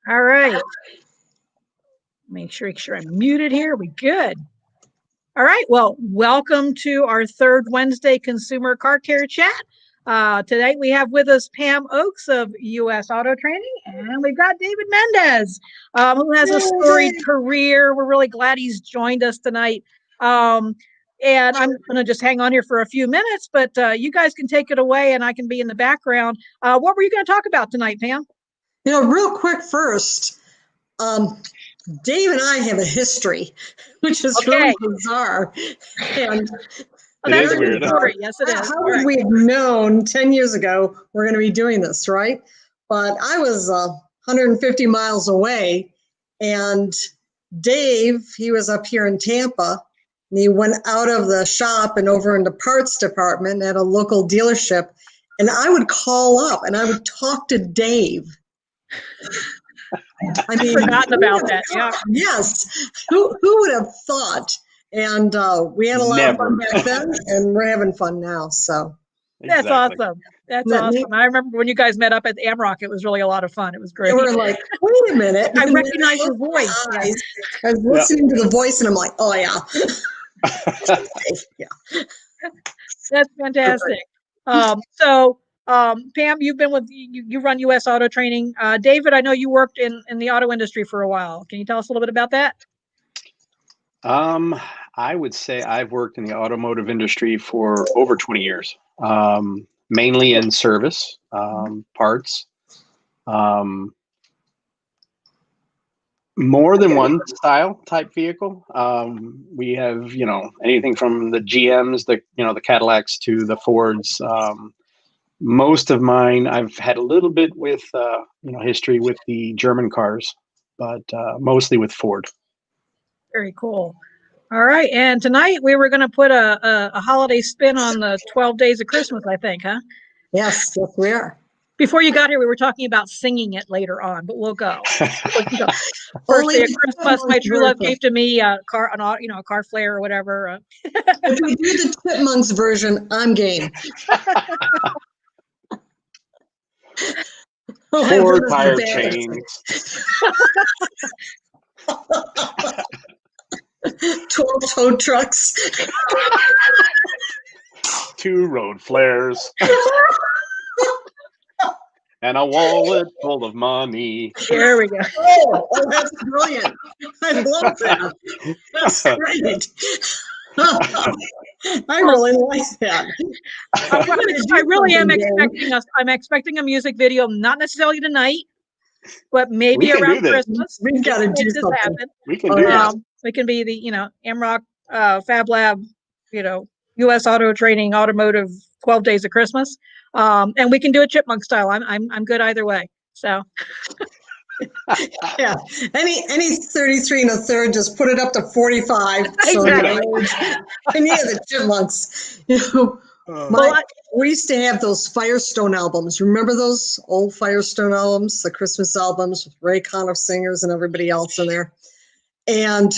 All right. Make sure I'm muted here. We good. All right. Well, welcome to our third Wednesday Consumer Car Care Chat. Today we have with us Pam Oakes of U.S. Auto Training, and we've got David Mendez, who has a storied career. We're really glad he's joined us tonight. And I'm going to just hang on here for a few minutes, but you guys can take it away and I can be in the background. What were you going to talk about tonight, Pam? Real quick first, Dave and I have a history, which is really bizarre. And that's a good story. Yes, it is. How would we have known 10 years ago we're going to be doing this, right? But I was 150 miles away, and Dave, he was up here in Tampa, and he went out of the shop and over in the parts department at a local dealership, and I would call up and I would talk to Dave. I mean, forgotten about that. Yeah. Yes. Who would have thought? And we had a lot of fun back then, and we're having fun now. So that's awesome. That's awesome. I remember when you guys met up at AMRoC, it was really a lot of fun. It was great. We were like, wait a minute. I recognize your voice. I was listening to the voice, and I'm like, oh, yeah. Yeah. That's fantastic. Pam, you've been with, you run U.S. Auto Training. David, I know you worked in the auto industry for a while. Can you tell us a little bit about that? I would say I've worked in the automotive industry for over 20 years, mainly in service, parts, more than one style type vehicle. We have, anything from the GMs, the Cadillacs to the Fords. Most of mine, I've had a little bit with, history with the German cars, but mostly with Ford. Very cool. All right. And tonight we were going to put a holiday spin on the 12 days of Christmas, I think, huh? Yes, we are. Before you got here, we were talking about singing it later on, but we'll go. First day of Christmas, my true love gave to me a car flare or whatever. If we do the Chipmunks version, I'm game. 4 tire chains. 12 tow trucks. 2 road flares. And a wallet full of money. There we go. Oh, that's brilliant. I love that. That's great. I really like that. I really am expecting a music video, not necessarily tonight, but maybe around Christmas. We've got to do something. Happen. We can do that. We can be the, AMRoC Fab Lab, U.S. Auto Training, automotive, 12 days of Christmas. And we can do it Chipmunk style. I'm good either way. So. Yeah, any 33 and a third, just put it up to 45. So exactly. And yeah, the Chipmunks. We used to have those Firestone albums. Remember those old Firestone albums, the Christmas albums with Ray Conniff singers and everybody else in there. And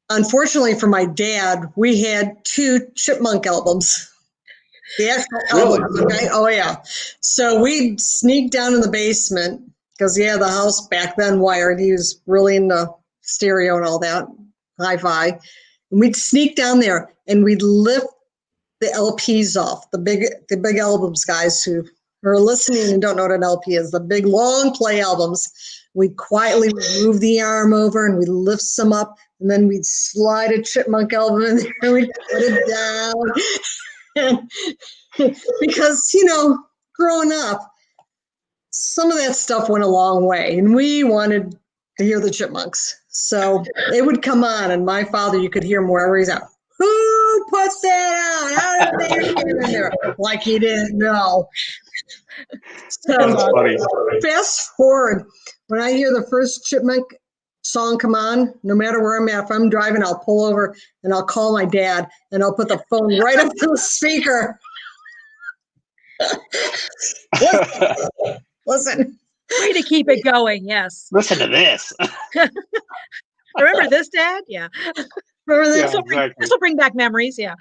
unfortunately for my dad, we had 2 Chipmunk albums. The actual albums, okay? Oh yeah. So we'd sneak down in the basement, because the house back then wired. He was really into stereo and all that, hi-fi. And we'd sneak down there and we'd lift the LPs off, the big albums, guys who are listening and don't know what an LP is, the big long play albums. We'd quietly move the arm over and we'd lift some up, and then we'd slide a Chipmunk album in there and we'd put it down. Because, growing up, some of that stuff went a long way, and we wanted to hear the Chipmunks. So it would come on, and my father, you could hear him wherever he's at. Who put that on? How did they get in there? Like he didn't know. So that's funny. Fast forward, when I hear the first Chipmunk song come on, no matter where I'm at, if I'm driving, I'll pull over and I'll call my dad, and I'll put the phone right up to the speaker. Listen. Way to keep it going, yes. Listen to this. Remember this, Dad? Yeah. Remember this? Yeah, this will bring back memories, yeah.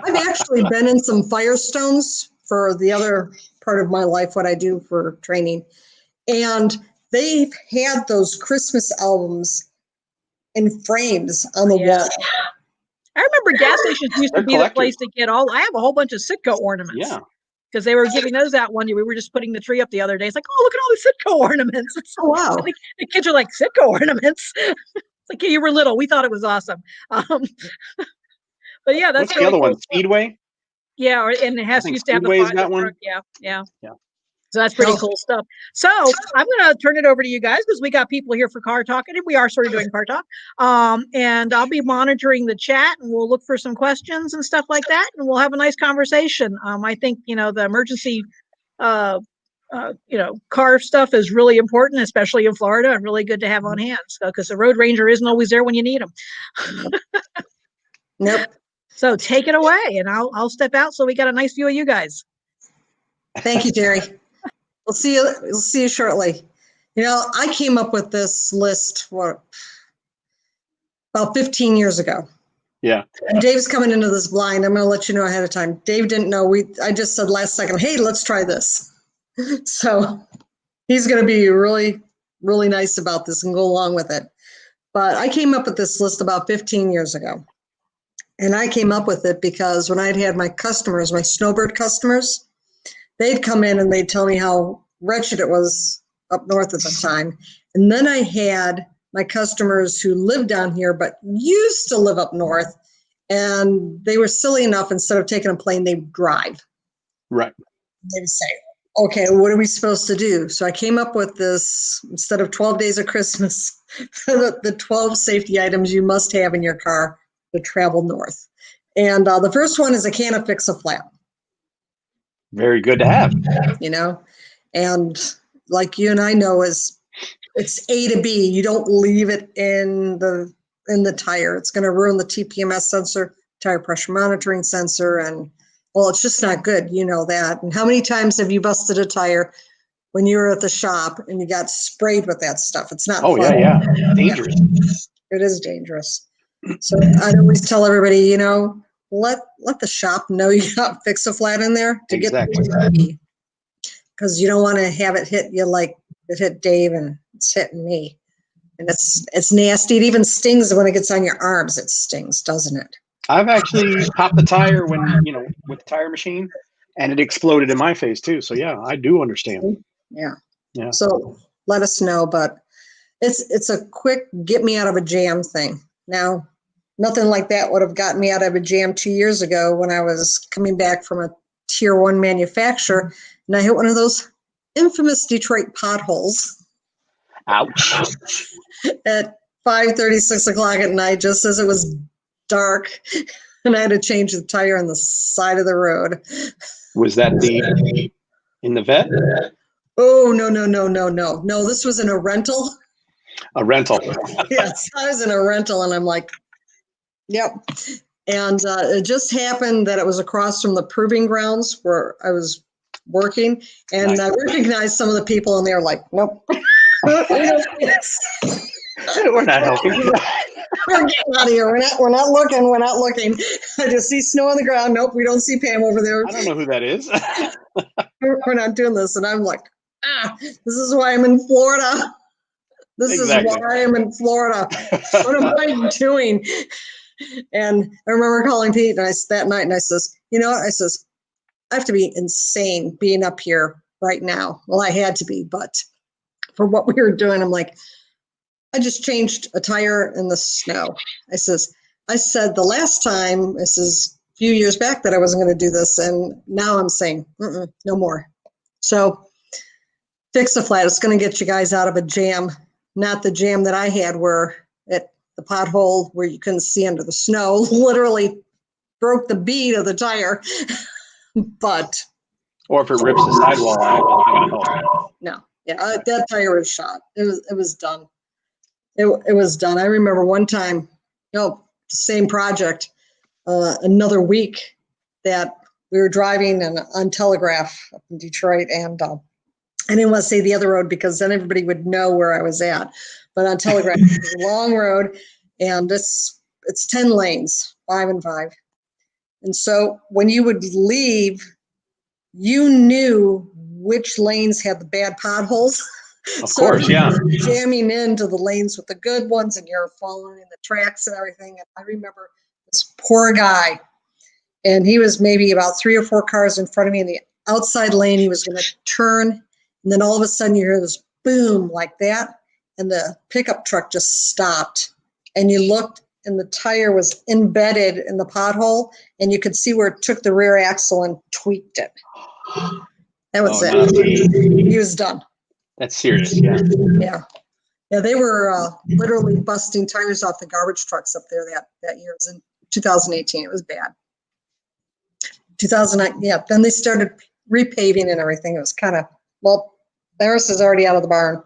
I've actually been in some Firestones for the other part of my life, what I do for training. And They had those Christmas albums in frames on the wall. I remember gas stations used to be the place to get all. I have a whole bunch of Sitco ornaments. Yeah. Because they were giving those out one year. We were just putting the tree up the other day. It's like, oh, look at all the Sitco ornaments. Oh, wow. The kids are like, Sitco ornaments? It's like, yeah, you were little. We thought it was awesome. But yeah, that's What's the other cool one? Speedway? Yeah, and it used to have the Speedway's got one. Yeah. So that's pretty cool stuff. So I'm going to turn it over to you guys because we got people here for car talk, and we are sort of doing car talk. And I'll be monitoring the chat, and we'll look for some questions and stuff like that, and we'll have a nice conversation. I think, the emergency, car stuff is really important, especially in Florida, and really good to have on hand because the road ranger isn't always there when you need them. Nope. So take it away, and I'll step out so we got a nice view of you guys. Thank you, Jerry. We'll see you shortly. I came up with this list about 15 years ago. Yeah. And Dave's coming into this blind. I'm going to let you know ahead of time. Dave didn't know. I just said last second, hey, let's try this. So he's going to be really, really nice about this and go along with it. But I came up with this list about 15 years ago. And I came up with it because when I'd had my customers, my snowbird customers, they'd come in and they'd tell me how wretched it was up north at the time. And then I had my customers who lived down here but used to live up north, and they were silly enough, instead of taking a plane, they'd drive. Right. They'd say, okay, what are we supposed to do? So I came up with this, instead of 12 days of Christmas, the 12 safety items you must have in your car to travel north. And the first one is a can of Fix-A-Flat. Very good to have. And like you and I know, it's A to B. You don't leave it in the tire. It's going to ruin the TPMS sensor, tire pressure monitoring sensor, and well, it's just not good. You know that. And how many times have you busted a tire when you were at the shop and you got sprayed with that stuff? It's not fun. Yeah. Dangerous. It is dangerous. So I always tell everybody, let the shop know you got Fix-A-Flat in there to Exactly. Get because you don't want to have it hit you like it hit Dave and it's hitting me. And it's nasty. It even stings when it gets on your arms. It stings, doesn't it? I've actually popped the tire with the tire machine, and it exploded in my face too. So yeah, I do understand. Yeah. Yeah. So let us know, but it's a quick get me out of a jam thing. Now, nothing like that would have gotten me out of a jam 2 years ago when I was coming back from a tier 1 manufacturer, and I hit one of those infamous Detroit potholes. Ouch. At 5:30, 6 o'clock at night, just as it was dark, and I had to change the tire on the side of the road. Was that in the vet? Oh, no. No, this was in a rental. A rental. Yes, I was in a rental, and I'm like, yep. And it just happened that it was across from the proving grounds where I was working, and Nice. I recognized some of the people, and they were like, nope. We're not helping. We're getting out of here. We're not looking. I just see snow on the ground. Nope, we don't see Pam over there. I don't know who that is. We're not doing this. And I'm like, this is why I'm in Florida. This Exactly. is why I'm in Florida. What am I doing? And I remember calling Pete that night, and I says, you know what? I says, I have to be insane being up here right now. Well, I had to be, but for what we were doing, I'm like, I just changed a tire in the snow. I said the last time, this is a few years back, that I wasn't going to do this, and now I'm saying, no more. So Fix-A-Flat is going to get you guys out of a jam, not the jam that I had where the pothole where you couldn't see under the snow literally broke the bead of the tire. But Or if it rips the sidewall out, it's not going to help. no, that tire was shot. It was done. It was done. I remember one time, same project, another week that we were driving on Telegraph up in Detroit, and I didn't want to say the other road because then everybody would know where I was at. But on Telegraph, it's a long road, and it's 10 lanes, 5 and 5. And so when you would leave, you knew which lanes had the bad potholes. Of course, yeah. Jamming into the lanes with the good ones, and you're following the tracks and everything. And I remember this poor guy, and he was maybe about 3 or 4 cars in front of me in the outside lane. He was going to turn, and then all of a sudden you hear this boom like that, and the pickup truck just stopped. And you looked, and the tire was embedded in the pothole, and you could see where it took the rear axle and tweaked it. That was it. No, he was done. That's serious, yeah. Yeah, they were literally busting tires off the garbage trucks up there that year. It was in 2018. It was bad. 2009, yeah. Then they started repaving and everything. It was kind of, well, Barris is already out of the barn.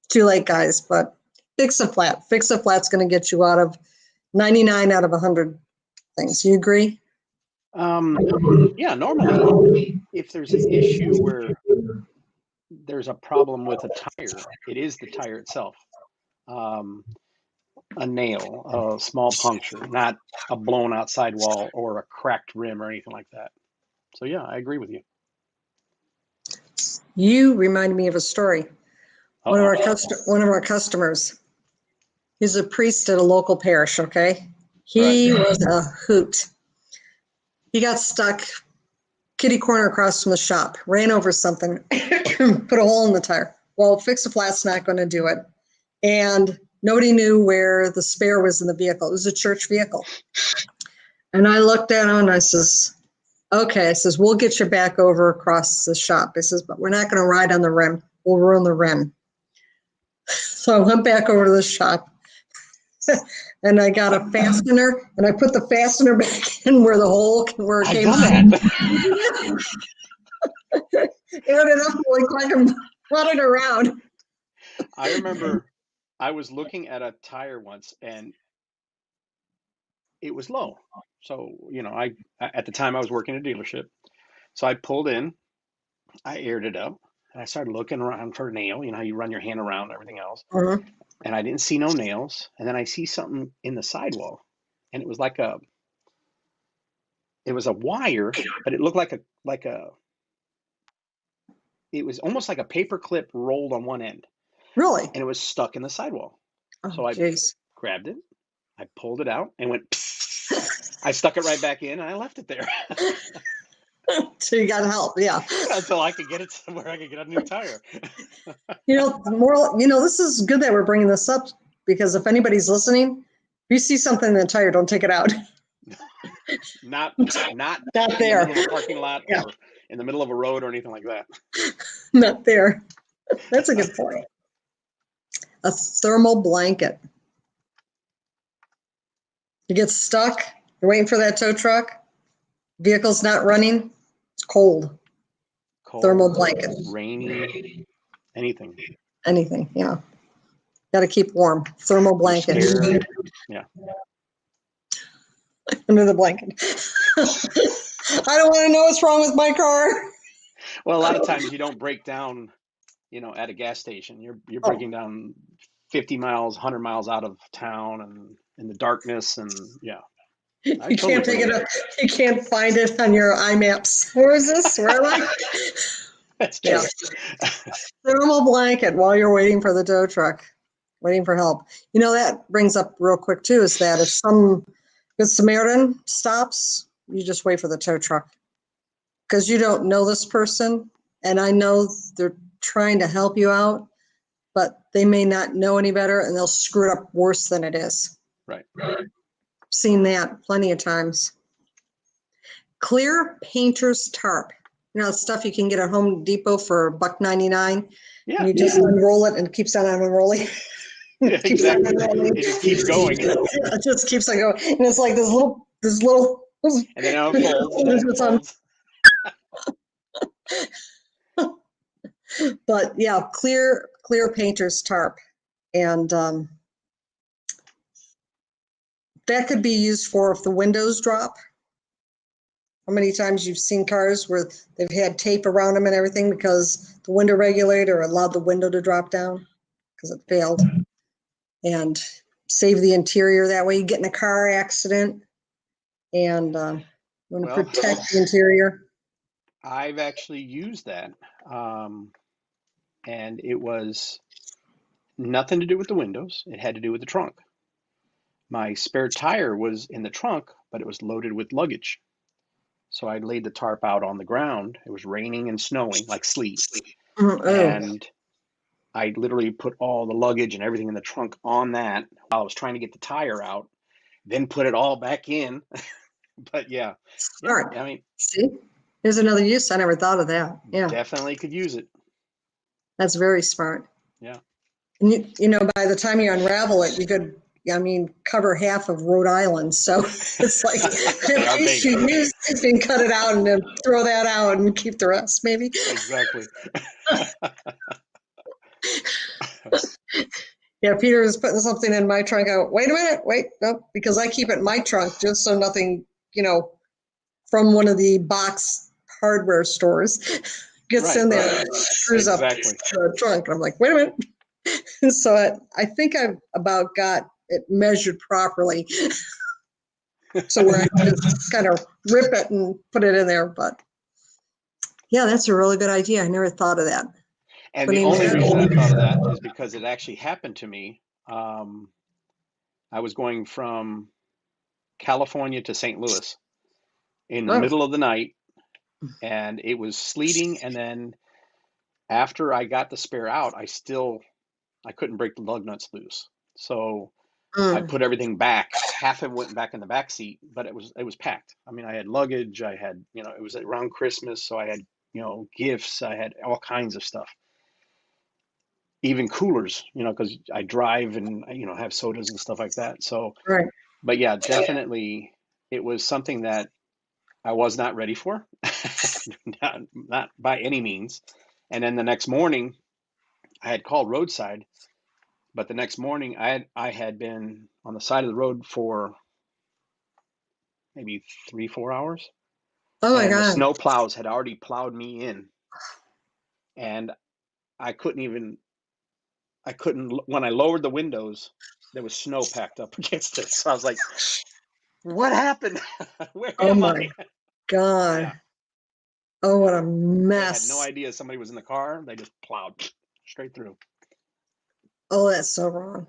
Too late, guys, but fix a flat. Fix a flat's going to get you out of 99 out of 100 things. You agree? Yeah, normally if there's an issue where there's a problem with a tire, it is the tire itself. A nail, a small puncture, not a blown out sidewall or a cracked rim or anything like that. So yeah, I agree with you. You remind me of a story. One of our customers, he's a priest at a local parish, okay? He was a hoot. He got stuck kitty corner across from the shop, ran over something, put a hole in the tire. Well, fix a flat's not going to do it. And nobody knew where the spare was in the vehicle. It was a church vehicle. And I looked at him and I says, okay, I says, we'll get you back over across the shop. I says, but we're not going to ride on the rim. We'll ruin the rim. So I went back over to the shop and I got a fastener and I put the fastener back in where it came out. It ended up like I'm running around. I remember I was looking at a tire once and it was low. So, I at the time I was working at a dealership. So I pulled in, I aired it up, and I started looking around for a nail. You know how you run your hand around everything else. Uh-huh. And I didn't see no nails. And then I see something in the sidewall. And it was it was a wire, but it looked it was almost like a paper clip rolled on one end. Really? And it was stuck in the sidewall. Oh, so I grabbed it, I pulled it out and went, I stuck it right back in and I left it there. So you got help, yeah. Until I could get it somewhere I could get a new tire. This is good that we're bringing this up, because if anybody's listening, if you see something in the tire, don't take it out. Not there. In the middle of a parking lot or in the middle of a road or anything like that. Not there. That's a good point. A thermal blanket. You get stuck, you're waiting for that tow truck, vehicle's not running, it's cold. Thermal blanket. Rainy, anything. Anything, yeah. Got to keep warm. Thermal blanket. Yeah. Under the blanket. I don't want to know what's wrong with my car. Well, a lot of times you don't break down, at a gas station. You're breaking down 50 miles, 100 miles out of town and in the darkness, and yeah. You can't take it up. You can't find it on your iMaps. Where is this? Where am I? That's true. Yeah. Thermal blanket while you're waiting for the tow truck, waiting for help. That brings up real quick too, is that if some Good Samaritan stops, you just wait for the tow truck, because you don't know this person, and I know they're trying to help you out, but they may not know any better and they'll screw it up worse than it is. Right. Seen that plenty of times. Clear painter's tarp. Stuff you can get at Home Depot for $1.99. Yeah. You just unroll it and it keeps on unrolling. Yeah, exactly. It just keeps going. It just keeps on going. And it's like this little. And then it unfolds. But yeah, clear painter's tarp. And that could be used for if the windows drop. How many times you've seen cars where they've had tape around them and everything because the window regulator allowed the window to drop down because it failed, and save the interior that way. You get in a car accident and you want to protect the interior. I've actually used that. and it was nothing to do with the windows. It had to do with the trunk. My spare tire was in the trunk, but it was loaded with luggage. So I laid the tarp out on the ground. It was raining and snowing like sleet. And I literally put all the luggage and everything in the trunk on that while I was trying to get the tire out, then put it all back in. But yeah. Smart. I mean, see, there's another use. I never thought of that. Yeah. Definitely could use it. That's very smart. Yeah. And you know, by the time you unravel it, you could, I mean, cover half of Rhode Island. So it's like, at least you use it and cut it out and then throw that out and keep the rest, maybe. Exactly. Yeah, Peter was putting something in my trunk. I go, wait a minute, wait, no, because I keep it in my trunk just so nothing, you know, from one of the box hardware stores gets in there and screws up the trunk. I'm like, wait a minute. And so I think I've about got it measured properly. So where I can just kind of rip it and put it in there. But yeah, that's a really good idea. I never thought of that. And the only reason I thought of that is because it actually happened to me. I was going from California to St. Louis in the middle of the night, and it was sleeting. And then after I got the spare out, I couldn't break the lug nuts loose. So I put everything back. Half of it went back in the back seat, but it was packed. I mean, I had luggage. I had, you know, it was around Christmas, so I had, you know, gifts. I had all kinds of stuff. Even coolers, you know, because I drive and, you know, have sodas and stuff like that. So, but yeah, definitely it was something that I was not ready for, not by any means. And then the next morning I had called Roadside, but the next morning I had been on the side of the road for maybe 3-4 hours. Oh my God. The snow plows had already plowed me in, and I couldn't, when I lowered the windows, there was snow packed up against it. So I was like, what happened? Where am I? Oh my God. Yeah. Oh, what a mess. I had no idea somebody was in the car. They just plowed straight through. Oh, that's so wrong.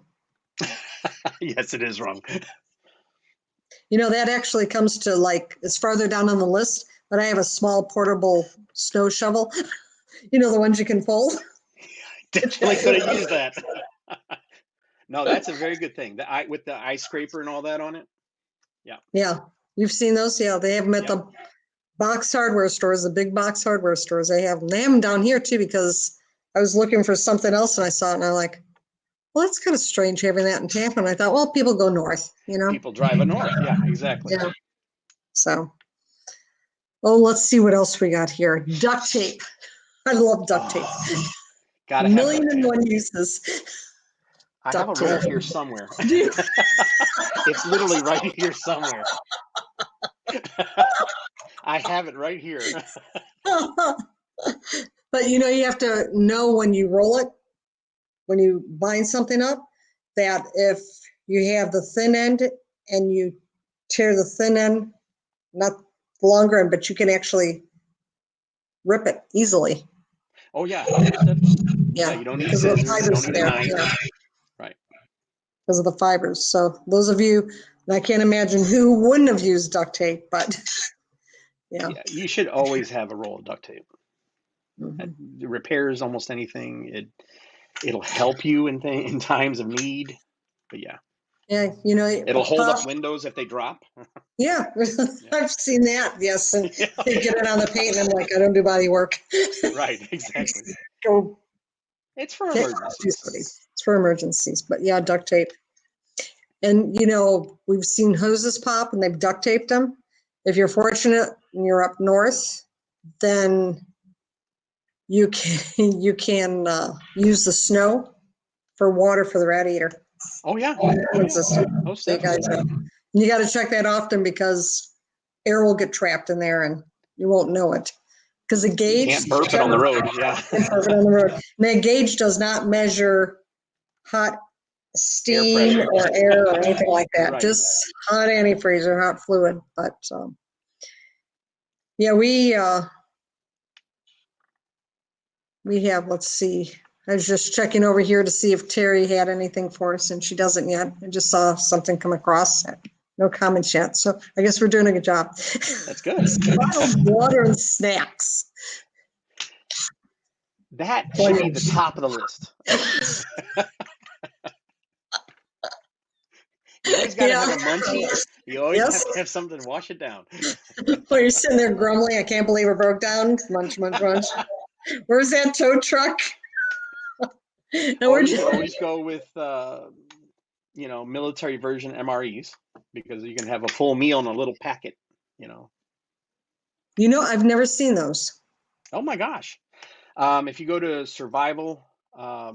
Yes, it is wrong. You know, that actually comes to like, it's farther down on the list, but I have a small portable snow shovel. You know, the ones you can fold. Definitely could have used that. No, that's a very good thing. With the ice scraper and all that on it. Yeah. Yeah. You've seen those? Yeah. They have them at the box hardware stores, the big box hardware stores. They have them. They have them down here too, because I was looking for something else and I saw it and I'm like, well, that's kind of strange having that in Tampa. And I thought, well, people go north, you know? People drive north. Yeah, exactly. Yeah. So, well, let's see what else we got here. Duct tape. I love duct tape. Gotta have 1,000,001 uses. I have a roll here somewhere. It's literally right here somewhere. I have it right here. But you know, you have to know when you roll it, when you bind something up, that if you have the thin end and you tear the thin end, not the longer end, but you can actually rip it easily. Oh yeah. Yeah, you don't need scissors, you don't need a knife. Yeah. Right. Because of the fibers. So those of you, and I can't imagine who wouldn't have used duct tape, but yeah. You should always have a roll of duct tape. It repairs almost anything. It'll help you in times of need. But yeah. Yeah, you know, it'll hold up windows if they drop. Yeah, I've seen that. Yes, and they get it on the paint, and I'm like, I don't do body work. Right, exactly. Go. It's for emergencies. It's for emergencies, but yeah, duct tape. And you know, we've seen hoses pop, and they've duct taped them. If you're fortunate and you're up north, then you can use the snow for water for the radiator. Oh yeah. You got to check that often because air will get trapped in there and you won't know it. Because the gauge. You can't burp it on the road. Yeah. Burp it on the road. And that gauge does not measure hot steam or air or anything like that. Right. Just hot antifreeze or hot fluid. But yeah, we we have, let's see. I was just checking over here to see if Terry had anything for us, and she doesn't yet. I just saw something come across. No comments yet, so I guess we're doing a good job. That's good. Bottled water and snacks. That should be the top of the list. You always got to have a munchie. You always have to have something to wash it down. While you're sitting there grumbling, I can't believe it broke down. Munch, munch, munch. Where's that tow truck? Or you can always go with, military version MREs, because you can have a full meal in a little packet, I've never seen those. Oh my gosh. If you go to survival, not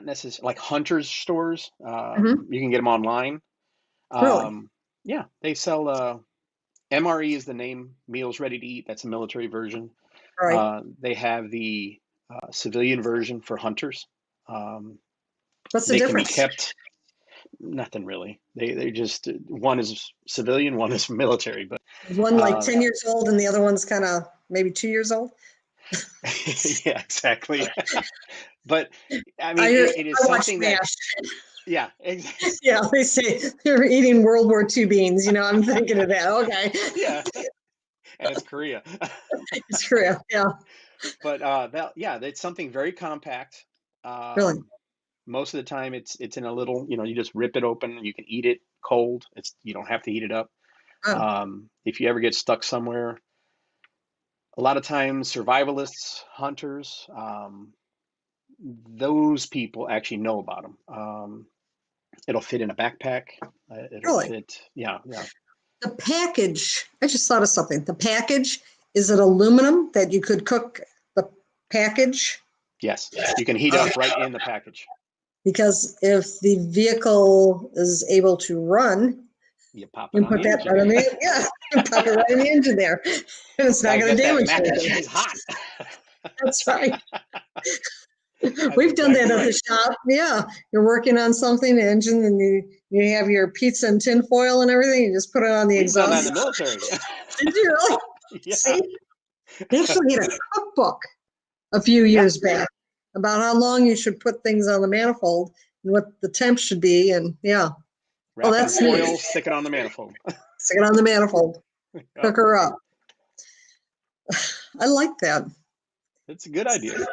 necessarily like hunters stores, you can get them online. Really? Yeah, they sell MRE is the name, meals ready to eat. That's a military version. Right. They have the civilian version for hunters. What's the they difference? Can be kept. Nothing really. They just, one is civilian, one is military. But one like 10 years old and the other one's kind of maybe 2 years old. Yeah, exactly. But I mean, it is something that. Yeah, exactly. Yeah, they say they're eating World War II beans. I'm thinking of that. Okay. Yeah, and it's Korea. It's Korea. Yeah. But it's something very compact. Really? Most of the time, it's in a little. You just rip it open. You can eat it cold. You don't have to heat it up. Oh. If you ever get stuck somewhere, a lot of times survivalists, hunters, those people actually know about them. It'll fit in a backpack. It'll fit. Yeah. The package, I just thought of something. The package, is it aluminum that you could cook the package? Yes, you can heat up right in the package. Because if the vehicle is able to run, you pop it on put the that engine. Right in the, you pop it right in the engine there. And it's not going to damage mac anything. and cheese hot. That's right. We've done that at the shop. Yeah, you're working on something, the engine, and you have your pizza and tin foil and everything. You just put it on the exhaust. We've done that in the military. Did you really? Yeah. See, they actually had a cookbook a few years back about how long you should put things on the manifold and what the temp should be, and Wrap it in foil, stick it on the manifold. Stick it on the manifold. Cook her up. I like that. It's a good idea.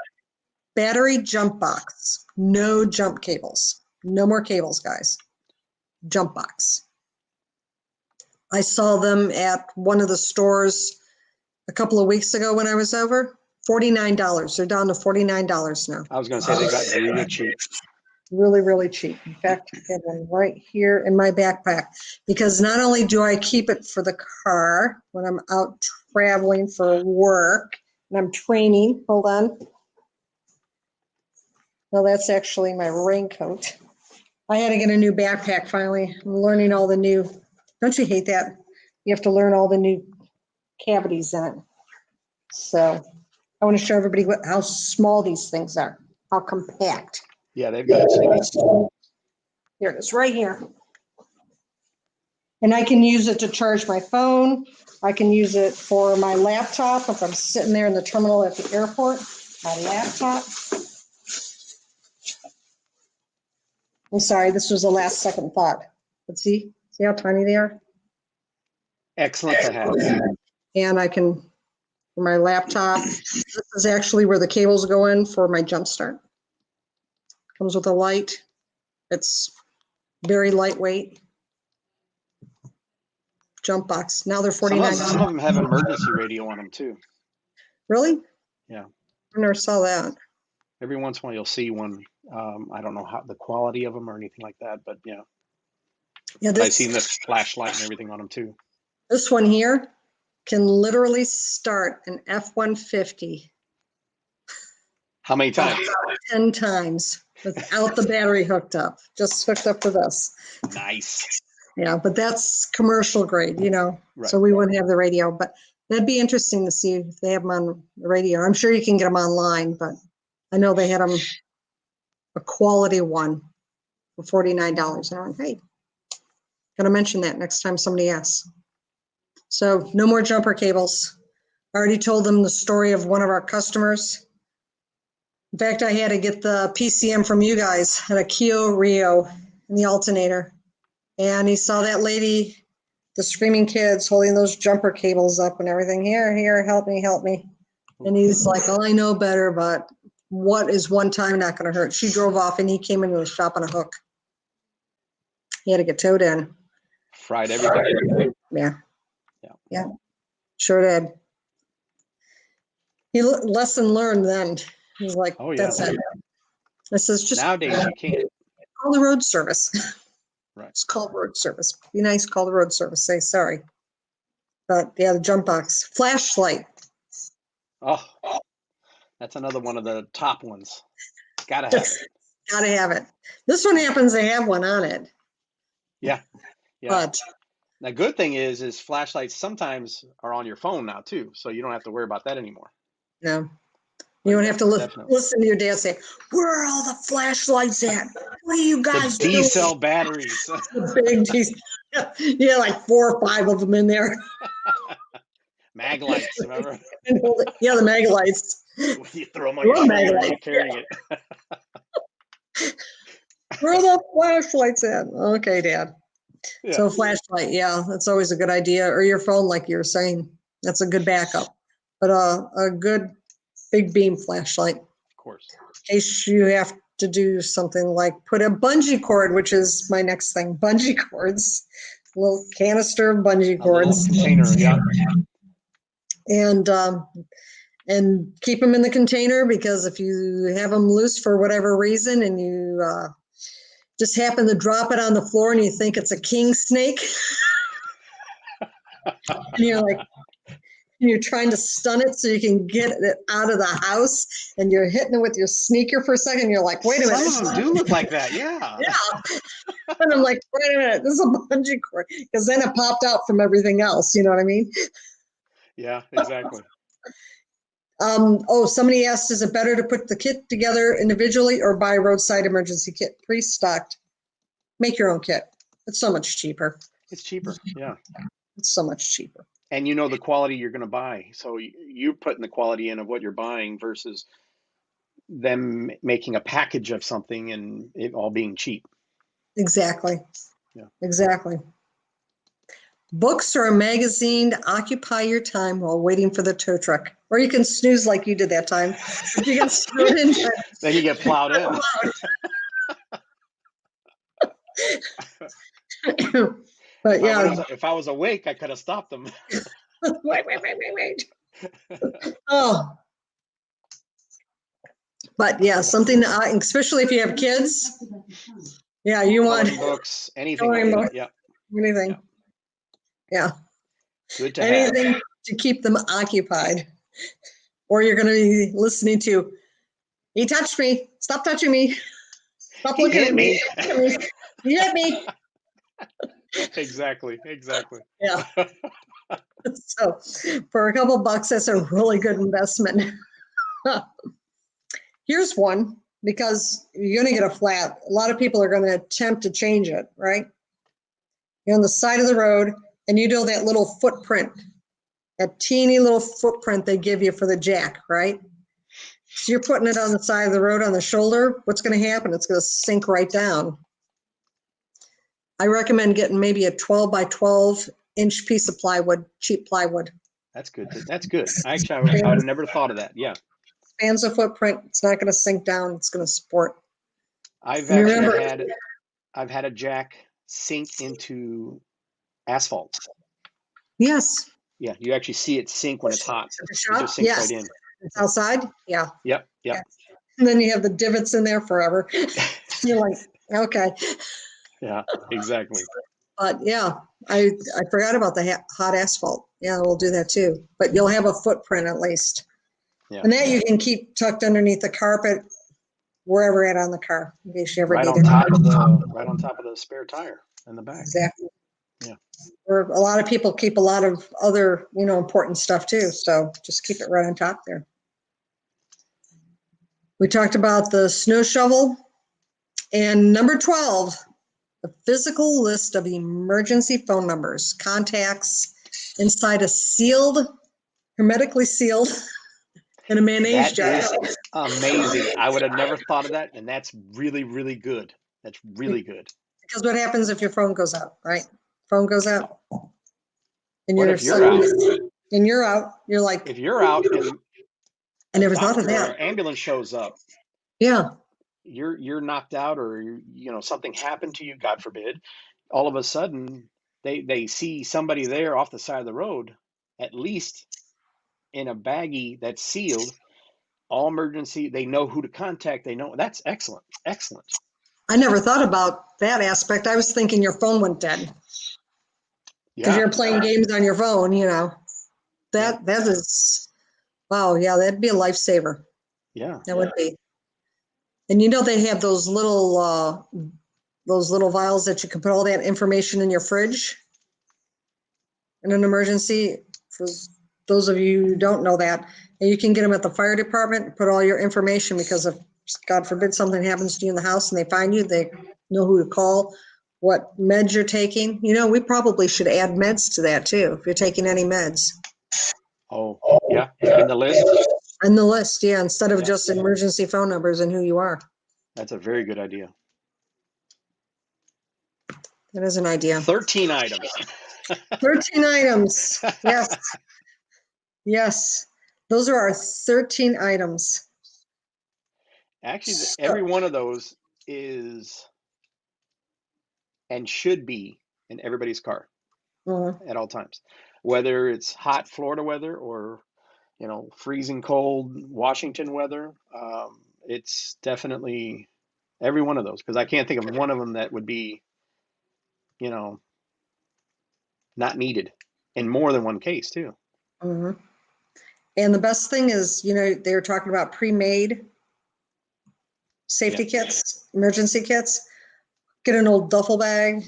Battery jump box. No jump cables. No more cables, guys. Jump box. I saw them at one of the stores a couple of weeks ago when I was over. $49. They're down to $49 now. I was going to say they got really cheap. Really, really cheap. In fact, I have one right here in my backpack, because not only do I keep it for the car when I'm out traveling for work and I'm training. Hold on. No, that's actually my raincoat. I had to get a new backpack finally. I'm learning all the new, don't you hate that? You have to learn all the new cavities in it. So I want to show everybody how small these things are, how compact. Yeah, they've got it. Here it is, right here. And I can use it to charge my phone. I can use it for my laptop if I'm sitting there in the terminal at the airport. My laptop. I'm sorry, this was a last second thought. But see how tiny they are? Excellent to have. And I can, for my laptop, this is actually where the cables go in for my jump start. Comes with a light. It's very lightweight. Jump box. Now they're $49. Some of them have emergency radio on them too. Really? Yeah. I never saw that. Every once in a while you'll see one. I don't know how the quality of them or anything like that, but yeah. I've seen the flashlight and everything on them too. This one here can literally start an F-150. How many times? 10 times without the battery hooked up. Just hooked up to this. Nice. Yeah, but that's commercial grade, right. So we wouldn't have the radio, but that'd be interesting to see if they have them on the radio. I'm sure you can get them online, but I know they had them, a quality one for $49. And I went, hey, gotta mention that next time somebody asks. So no more jumper cables. I already told them the story of one of our customers. In fact, I had to get the PCM from you guys at a Kia Rio in the alternator. And he saw that lady, the screaming kids holding those jumper cables up and everything. Here, help me, help me. And he's like, oh, I know better, but what is one time not going to hurt? She drove off and he came into the shop on a hook. He had to get towed in. Fried everything. Yeah. Sure did. He lesson learned then. He's like, Oh, yeah. that's it. This is just Nowadays you can't. call the road service. Right. Just call road service. Be nice, call the road service. Say sorry. But yeah, the jump box. Flashlight. Oh, that's another one of the top ones. Gotta have it. Gotta have it. This one happens to have one on it. Yeah. But The good thing is flashlights sometimes are on your phone now too, so you don't have to worry about that anymore. no. You don't have to listen to your dad say, where are all the flashlights at? What are you guys The doing? D-cell batteries. The big yeah, like 4 or 5 of them in there. Mag lights, remember? Yeah, the mag lights. You throw them on your shoulder and you're carrying it. Where are the flashlights at? Okay, Dad. Yeah. So flashlight, yeah, that's always a good idea. Or your phone, like you were saying. That's a good backup. But a good big beam flashlight. Of course. In case you have to do something like put a bungee cord, which is my next thing. Bungee cords. A little canister of bungee cords. Container, yeah. And keep them in the container, because if you have them loose for whatever reason and you just happen to drop it on the floor and you think it's a king snake, and you're trying to stun it so you can get it out of the house, and you're hitting it with your sneaker for a second. You're like, wait a minute. Some of them do look like that, yeah. Yeah. And I'm like, wait a minute, this is a bungee cord. Because then it popped out from everything else. You know what I mean? Yeah, exactly. Somebody asked, is it better to put the kit together individually or buy a roadside emergency kit pre-stocked? Make your own kit. It's so much cheaper. It's cheaper, yeah. It's so much cheaper. And you know the quality you're going to buy. So you're putting the quality in of what you're buying versus them making a package of something and it all being cheap. Exactly. Yeah. Exactly. Books or a magazine to occupy your time while waiting for the tow truck. Or you can snooze like you did that time. If you can snooze in. Then you get plowed in. But yeah. If I was awake, I could have stopped them. Wait. Oh. But yeah, something, especially if you have kids. Yeah, you want books, anything like that. Yeah. Anything. Yeah. Good to anything have. To keep them occupied. Or you're going to be listening to, he touched me. Stop touching me. Stop looking at me. You hit me. Exactly. Yeah. So for a couple bucks, that's a really good investment. Here's one, because you're going to get a flat. A lot of people are going to attempt to change it, right? You're on the side of the road and you do that little footprint, that teeny little footprint they give you for the jack, right? So you're putting it on the side of the road on the shoulder. What's going to happen? It's going to sink right down. I recommend getting maybe a 12 by 12 inch piece of plywood, cheap plywood. That's good. Actually, I would have never thought of that. Yeah. Spans the footprint. It's not going to sink down. It's going to support. I've had a jack sink into asphalt. Yes. Yeah, you actually see it sink when it's hot. It just sinks right in. It's outside. Yeah. Yep. Yeah. And then you have the divots in there forever. You're like, okay. Yeah, exactly. But yeah, I forgot about the hot asphalt. Yeah, we'll do that too. But you'll have a footprint at least. Yeah. And that you can keep tucked underneath the carpet, wherever it on the car, in case you ever need it. Right on top of the spare tire in the back. Exactly. Yeah. Or a lot of people keep a lot of other, important stuff too. So just keep it right on top there. We talked about the snow shovel. And number 12, the physical list of emergency phone numbers, contacts inside a sealed hermetically sealed in a mayonnaise jar. That is amazing. I would have never thought of that, and that's really, really good. That's really good. Because what happens if your phone goes out, right? Phone goes out, and What you're if you're out? and you're out. You're like, If you're out and I never thought of doctor or that. an ambulance shows up, Yeah. you're knocked out, or something happened to you, God forbid. All of a sudden, they see somebody there off the side of the road, at least in a baggie that's sealed. All emergency, they know who to contact. They know. That's excellent. Excellent. I never thought about that aspect. I was thinking your phone went dead because you're playing games on your phone. That is, wow. Yeah, that'd be a lifesaver. Yeah, that would be. And they have those little vials that you can put all that information in your fridge in an emergency. For those of you who don't know that, and you can get them at the fire department, put all your information, because if, God forbid, something happens to you in the house and they find you, they know who to call, what meds you're taking. We probably should add meds to that too, if you're taking any meds. Oh, yeah, in the list? In the list, yeah, instead of just emergency phone numbers and who you are. That's a very good idea. That is an idea. 13 items. 13 items. Yes. Yes. Those are our 13 items. Actually, every one of those is and should be in everybody's car at all times. Whether it's hot Florida weather or, freezing cold Washington weather, it's definitely every one of those, because I can't think of one of them that would be, not needed in more than one case too. And the best thing is, they were talking about pre-made safety kits, emergency kits. Get an old duffel bag.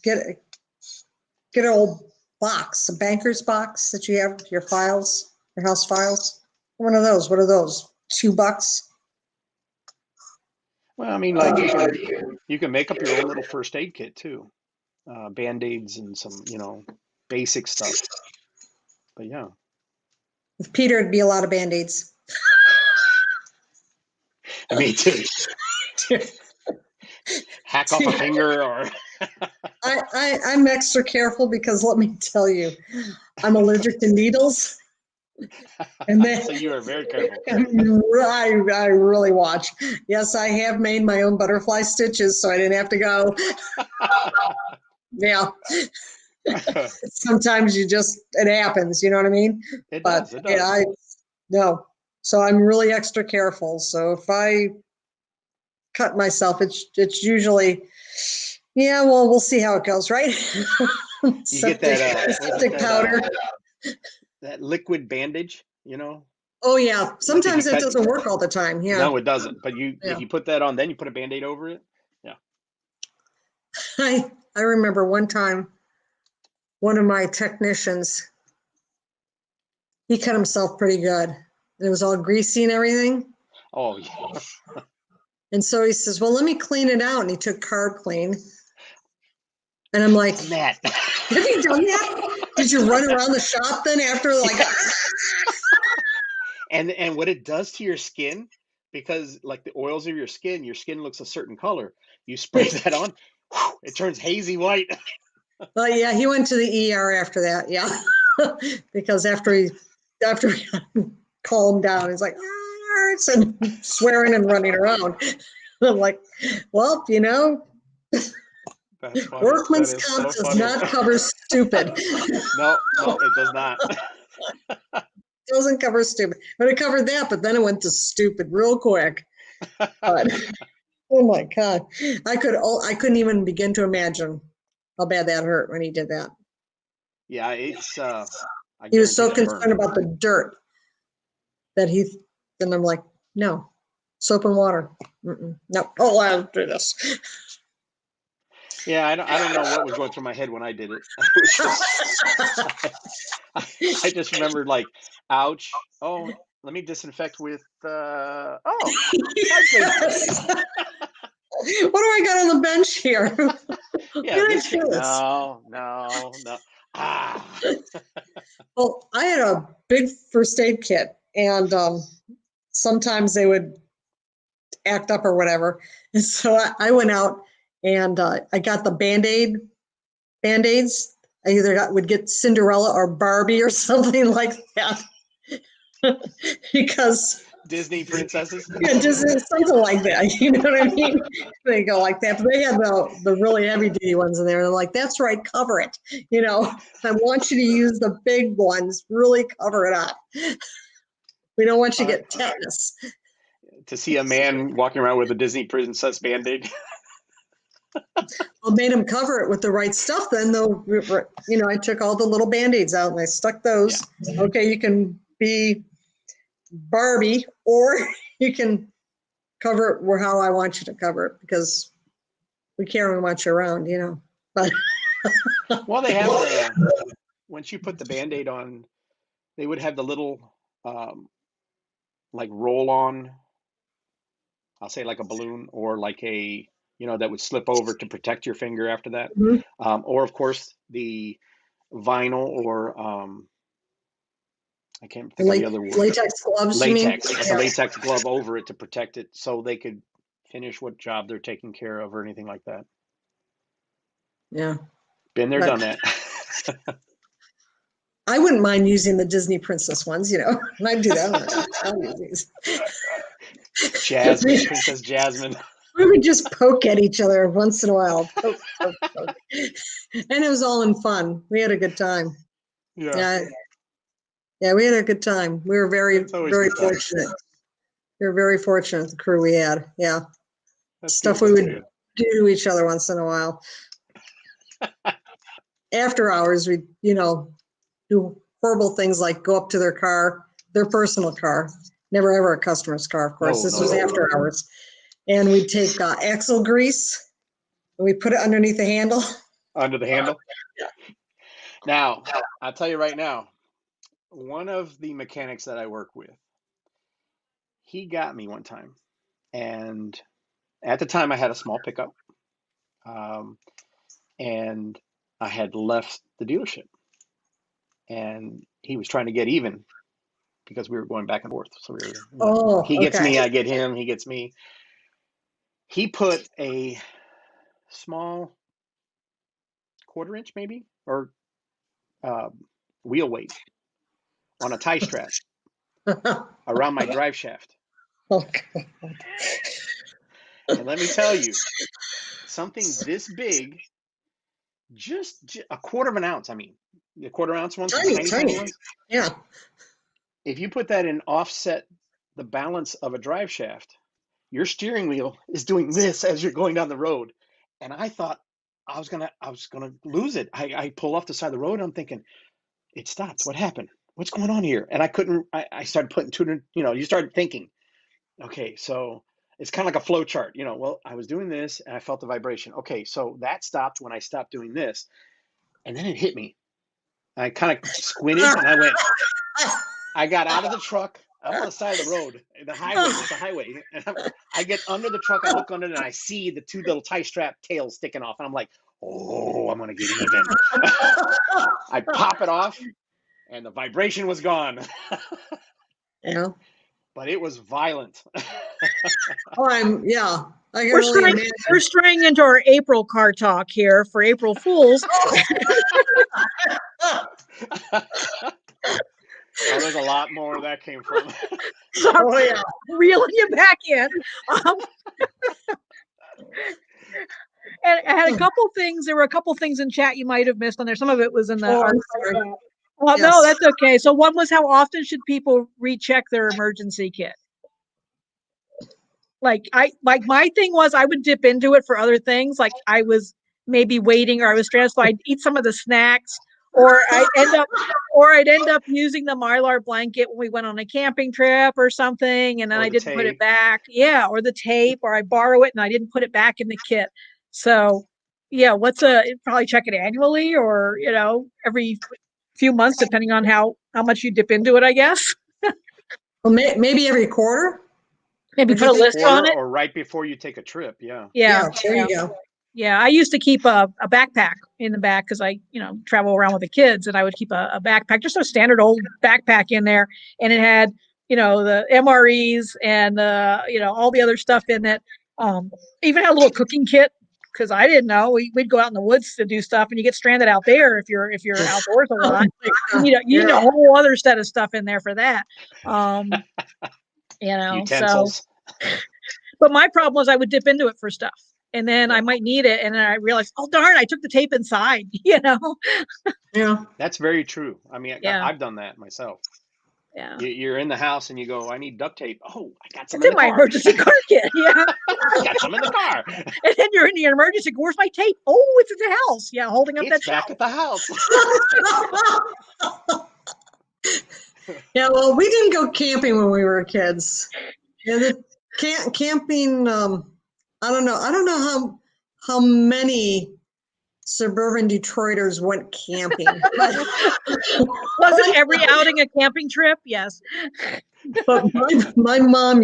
Get an old box, a banker's box that you have your files, your house files. One of those. What are those? $2? Well, I mean, like you can make up your own little first aid kit too. Band-aids and some, basic stuff. But yeah. With Peter, it'd be a lot of Band-aids. Me too. Hack off a finger or... I'm extra careful because let me tell you, I'm allergic to needles. And then, so you are very careful. I really watch. Yes, I have made my own butterfly stitches, so I didn't have to go. Yeah. Sometimes it happens, you know what I mean? It does. Yeah, no. So I'm really extra careful. So if I cut myself, it's usually, well, we'll see how it goes, right? You get that septic powder. That liquid bandage, Oh yeah. Sometimes it doesn't work all the time. Yeah. No, it doesn't. But if you put that on, then you put a Band-Aid over it. Yeah. I remember one time, one of my technicians, he cut himself pretty good. And it was all greasy and everything. Oh yeah. And so he says, well, let me clean it out. And he took Carb Clean. And I'm like, Matt, have you done that? Did you run around the shop then after And what it does to your skin, because like the oils of your skin looks a certain color. You spray that on, it turns hazy white. Well, yeah, he went to the ER after that. Yeah. Because after he calmed down, he's like, hurts, and swearing and running around. I'm like, well, workman's comp does not cover stupid. No, it does not. It doesn't cover stupid. But it covered that, but then it went to stupid real quick. But, oh my God. I couldn't even begin to imagine how bad that hurt when he did that. Yeah, it's he was so concerned about the dirt that and I'm like, no, soap and water. No, I'll do this. Yeah, I don't know what was going through my head when I did it. I just remembered like, ouch. Oh, let me disinfect with What do I got on the bench here? Yeah, no. Ah. Well, I had a big first aid kit, and sometimes they would act up or whatever. And so I went out and I got the Band-Aids. I either would get Cinderella or Barbie or something like that. Because Disney princesses. yeah, just something like that. You know what I mean? They go like that. But they had the really heavy duty ones in there. They're like, that's right, cover it. You know, I want you to use the big ones. Really cover it up. We don't want you to get tetanus. To see a man walking around with a Disney princess Band-Aid. Well, made him cover it with the right stuff. Then though, you know, I took all the little Band-Aids out and I stuck those. Yeah. Okay, you can be Barbie, or you can cover it where how I want you to cover it, because we can't really want you around, you know. But well, they have once you put the Band-Aid on, they would have the little like roll-on. I'll say like a balloon, or like a, you know, that would slip over to protect your finger after that. Mm-hmm. Or of course the vinyl, or I can't think of the other word. Latex gloves. Latex, you mean? Like a latex glove over it to protect it, so they could finish what job they're taking care of or anything like that. Yeah. Been there, done that. I wouldn't mind using the Disney princess ones, you know. I'd do that. I'll use these. Jasmine, Princess Jasmine. We would just poke at each other once in a while. Poke, poke, poke. And it was all in fun. We had a good time. Yeah. Yeah, we had a good time. We were very fortunate. We were very fortunate, the crew we had. Yeah. That's stuff good. We would do to each other once in a while. After hours, we'd, you know, do horrible things like go up to their car, their personal car, never ever a customer's car, of course. This was after hours. And we'd take axle grease and we put it underneath the handle. Under the handle? Yeah. Now, I'll tell you right now, one of the mechanics that I work with, he got me one time. And at the time I had a small pickup. And I had left the dealership. And he was trying to get even because we were going back and forth. So we were, he gets me, I get him, he gets me. He put a small 1/4 inch maybe, or wheel weight on a tie strap around my drive shaft. Oh, God. And let me tell you, something this big, just a 1/4 ounce. I mean, the 1/4 ounce ones, tiny ones. Yeah. If you put that in offset the balance of a drive shaft, your steering wheel is doing this as you're going down the road. And I thought I was gonna lose it. I pull off the side of the road. And I'm thinking, it stopped. What happened? What's going on here? And I couldn't. I started putting two. You know, you started thinking, okay, so it's kind of like a flow chart. You know, well, I was doing this and I felt the vibration. Okay, so that stopped when I stopped doing this, and then it hit me. I kind of squinted and I went. I got out of the truck. I'm on the side of the road, the highway. It's a highway. And I get under the truck. I look under it, and I see the two little tie strap tails sticking off. And I'm like, oh, I'm going to get even. I pop it off, and the vibration was gone. Yeah. But it was violent. We're straying into our April car talk here for April Fools. Oh, there's a lot more where that came from. Reeling you back in. And I had a couple things. There were a couple things in chat you might have missed on there. Some of it was in the. Well, yes. No, that's okay. So one was, how often should people recheck their emergency kit? Like my thing was, I would dip into it for other things. Like I was maybe waiting, or I was stressed, so I'd eat some of the snacks, or I'd end up using the Mylar blanket when we went on a camping trip or something, and then I didn't put it back. Yeah, or the tape, or I borrow it and I didn't put it back in the kit. So yeah, probably check it annually, or every few months, depending on how much you dip into it, I guess. Well, maybe every quarter. Maybe put a list on it, or right before you take a trip. Yeah. There you go. Yeah, I used to keep a backpack in the back because I, travel around with the kids, and I would keep a backpack, just a standard old backpack in there, and it had, the MREs and all the other stuff in it. Even had a little cooking kit because I didn't know we'd go out in the woods to do stuff, and you get stranded out there if you're outdoors a lot. You need a whole other set of stuff in there for that. Utensils. So. But my problem was I would dip into it for stuff. And then I might need it. And then I realized, oh, darn, I took the tape inside, Yeah. That's very true. I mean, Yeah. I've done that myself. Yeah. You're in the house and you go, I need duct tape. Oh, I got some it's in my emergency car kit. Yeah. I got some in the car. And then you're in the emergency. Where's my tape? Oh, it's at the house. Yeah, holding up that back shelf. at the house. Yeah, well, we didn't go camping when we were kids. Yeah, the camping. I don't know how many suburban Detroiters went camping. Wasn't every outing a camping trip? Yes. But my mom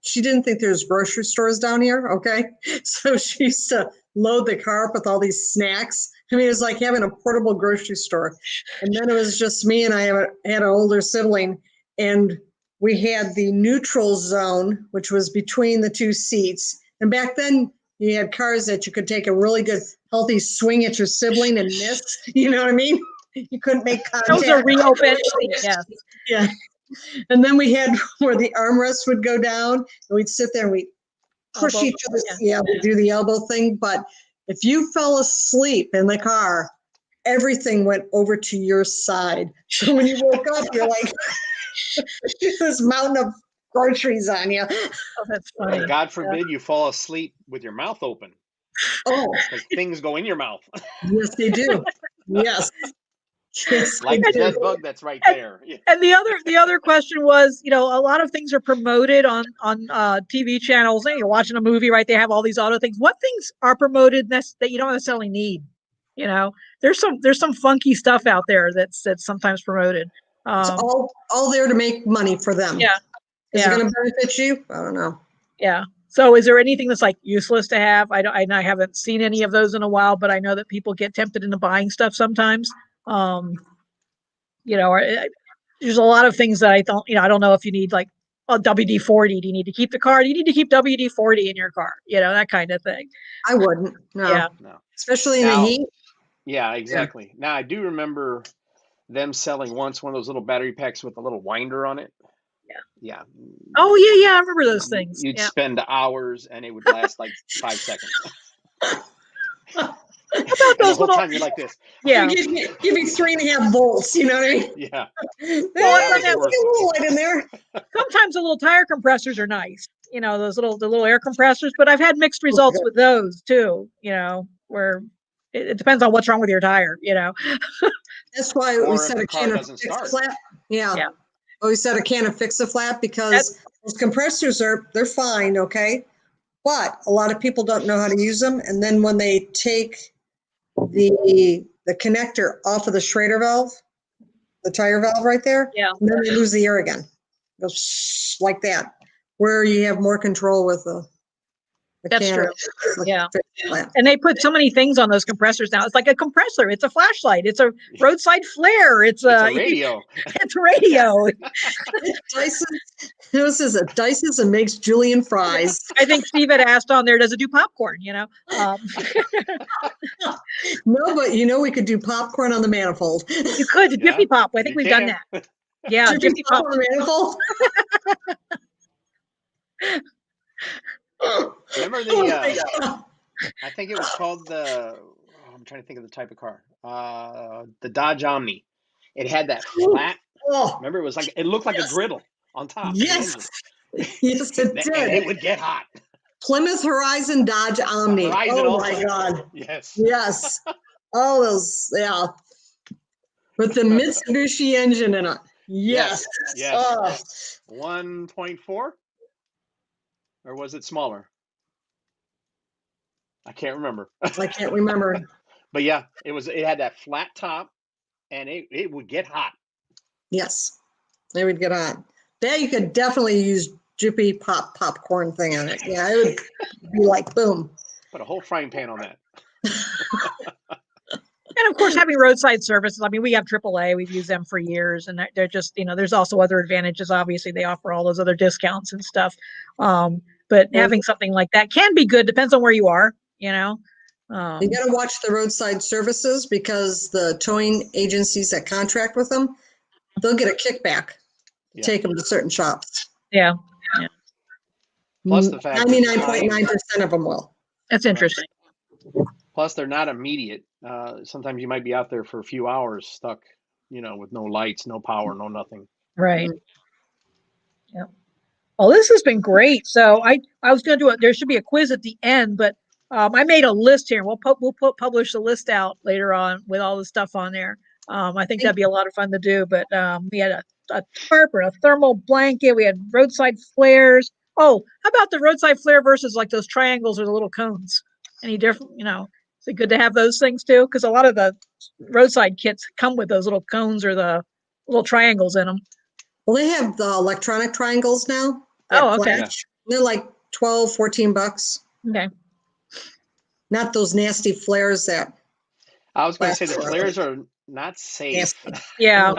she didn't think there was grocery stores down here. Okay, so she used to load the car up with all these snacks. I mean, it was like having a portable grocery store. And then it was just me, and I had an older sibling, and we had the neutral zone, which was between the two seats. And back then, you had cars that you could take a really good, healthy swing at your sibling and miss. You know what I mean? You couldn't make contact. Those are real bench seats, yes. Yeah. And then we had where the armrest would go down, and we'd sit there and we'd push each other. Yeah, we'd do the elbow thing. But if you fell asleep in the car, everything went over to your side. So when you woke up, you're like, this mountain of groceries on you. Oh, that's funny. And God forbid you fall asleep with your mouth open. Oh, because things go in your mouth. Yes, they do. Yes. Yes, like the dead bug that's right there. And the other question was, a lot of things are promoted on TV channels. You're watching a movie, right? They have all these auto things. What things are promoted that you don't necessarily need? There's some funky stuff out there that's sometimes promoted. It's all there to make money for them. Yeah. Is it going to benefit you? I don't know. Yeah. So is there anything that's like useless to have? I haven't seen any of those in a while, but I know that people get tempted into buying stuff sometimes. There's a lot of things that I don't know if you need like a WD-40. Do you need to keep the car? Do you need to keep WD-40 in your car? That kind of thing. I wouldn't. No. Yeah. No. Especially in the heat. Yeah, exactly. Yeah. Now I do remember them selling once one of those little battery packs with a little winder on it. Yeah. Oh yeah, I remember those things. You'd spend hours and it would last like 5 seconds. How about those the whole time you're like this. Yeah. Give me 3.5 volts, you know what I mean? Yeah. Well, a little light in there. Sometimes the little tire compressors are nice. Those the little air compressors, but I've had mixed results with those too, where it depends on what's wrong with your tire, That's why we said a can of fix-a-flat. Yeah. We said a can of fix-a-flat because those compressors they're fine, okay? But a lot of people don't know how to use them. And then when they take the connector off of the Schrader valve, the tire valve right there, and then they lose the air again. It goes like that, where you have more control with the That's true. Yeah. And they put so many things on those compressors now. It's like a compressor. It's a flashlight. It's a roadside flare. It's a radio. It's a radio. This is Dyson's and makes julienne fries. I think Steve had asked on there, does it do popcorn? No, but we could do popcorn on the manifold. You could, Jiffy Pop. I think we've done that. Yeah, Jiffy Pop on the manifold. Remember I think it was called I'm trying to think of the type of car. The Dodge Omni. It had that flat. Remember, it was like it looked like a griddle on top. Yes. Yes, it did. And it would get hot. Plymouth Horizon Dodge Omni. My God. Yes. Yes. All those, with the Mitsubishi engine in it. Yes. Yes. 1.4? Or was it smaller? I can't remember. I can't remember. But yeah, it had that flat top and it would get hot. Yes. It would get hot. That you could definitely use Jiffy popcorn thing on it. Yeah, it would be like boom. Put a whole frying pan on that. And of course, having roadside services. I mean, we have AAA. We've used them for years, and they're just, there's also other advantages. Obviously, they offer all those other discounts and stuff. But having something like that can be good. Depends on where you are. You got to watch the roadside services, because the towing agencies that contract with them, they'll get a kickback. Take them to certain shops. Yeah. Plus the fact 99.9% of them will. That's interesting. Plus, they're not immediate. Sometimes you might be out there for a few hours stuck, with no lights, no power, no nothing. Right. Yeah. Well, this has been great. So I was going to there should be a quiz at the end, but I made a list here. We'll publish the list out later on with all the stuff on there. I think that'd be a lot of fun to do. But we had a tarp or a thermal blanket. We had roadside flares. Oh, how about the roadside flare versus like those triangles or the little cones? Any different? Is it good to have those things too? Because a lot of the roadside kits come with those little cones or the little triangles in them. Well, they have the electronic triangles now. Oh, okay. Flash. They're like $12, $14. Okay. Not those nasty flares that. I was going to say the flares are not safe. Yeah.